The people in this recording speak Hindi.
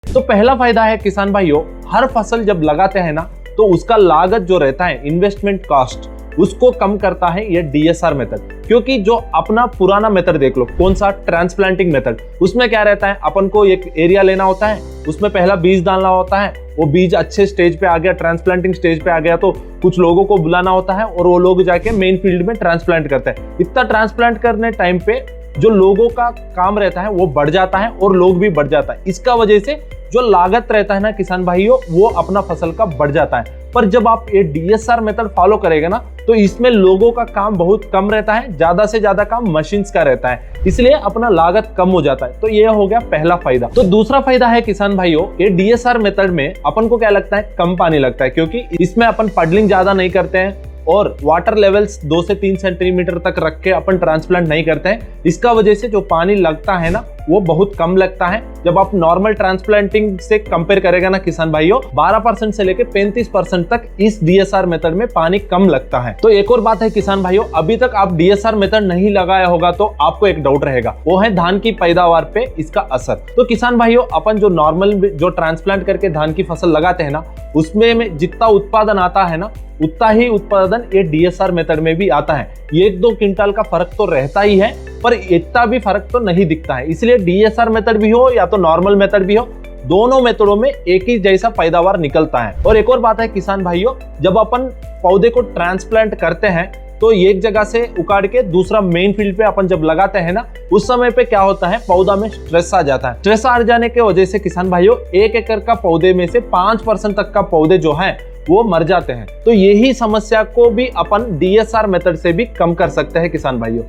तो पहला फायदा है किसान भाइयों, हर फसल जब लगाते हैं ना तो उसका लागत जो रहता है, इन्वेस्टमेंट कॉस्ट, उसको कम करता है ये डीएसआर मेथड। क्योंकि जो अपना पुराना मेथड देख लो, कौन सा, ट्रांसप्लांटिंग मेथड, उसमें क्या रहता है, अपन को एक एरिया लेना होता है, उसमें पहला बीज डालना होता है, वो बीज अच्छे स्टेज पे आ गया, ट्रांसप्लांटिंग स्टेज पे आ गया तो कुछ लोगों को बुलाना होता है और वो लोग जाके मेन फील्ड में ट्रांसप्लांट करते हैं। इतना ट्रांसप्लांट करने टाइम पे जो लोगों का काम रहता है वो बढ़ जाता है और लोग भी बढ़ जाता है। इसका वजह से जो लागत रहता है ना किसान भाइयों, वो अपना फसल का बढ़ जाता है। पर जब आप ये डीएसआर मेथड फॉलो करेंगे ना तो इसमें लोगों का काम बहुत कम रहता है, ज्यादा से ज्यादा काम मशीन्स का रहता है, इसलिए अपना लागत कम हो जाता है। तो ये हो गया पहला फायदा। तो दूसरा फायदा है किसान भाइयों, ये डीएसआर मेथड में अपन को क्या लगता है, कम पानी लगता है, क्योंकि इसमें अपन पडलिंग ज्यादा नहीं करते हैं और वाटर लेवल्स 2 से 3 सेंटीमीटर तक रख के अपन ट्रांसप्लांट नहीं करते हैं। इसका वजह से जो पानी लगता है ना वो बहुत कम लगता है। जब आप नॉर्मल ट्रांसप्लांटिंग से कंपेयर करेगा ना किसान भाइयों, 12% से लेके 35% तक इस डीएसआर मेथड में पानी कम लगता है। तो एक और बात है किसान भाइयों, अभी तक आप डीएसआर मेथड नहीं लगाया होगा तो आपको एक डाउट रहेगा, वो है धान की पैदावार पे इसका असर। तो किसान भाइयों, अपन जो नॉर्मल जो ट्रांसप्लांट करके धान की फसल लगाते हैं ना, उसमें जितना उत्पादन आता है ना उतना ही उत्पादन ये डीएसआर मेथड में भी आता है। 1-2 क्विंटल का फर्क तो रहता ही है, पर इतना भी फर्क तो नहीं दिखता है। इसलिए डीएसआर मेथड भी हो या तो नॉर्मल मेथड भी हो, दोनों मेथडों में एक ही जैसा पैदावार निकलता है। और एक और बात है किसान भाइयों, जब अपन पौधे को ट्रांसप्लांट करते हैं तो एक जगह से उखाड़ के दूसरा मेन फील्ड पे अपन जब लगाते हैं ना, उस समय पे क्या होता है, पौधा में स्ट्रेस आ जाता है। स्ट्रेस आ जाने की वजह से किसान भाइयों 1 एकड़ का पौधे में से 5% तक का पौधे जो है वो मर जाते हैं। तो यही समस्या को भी अपन डीएसआर मेथड से भी कम कर सकते हैं किसान भाइयों।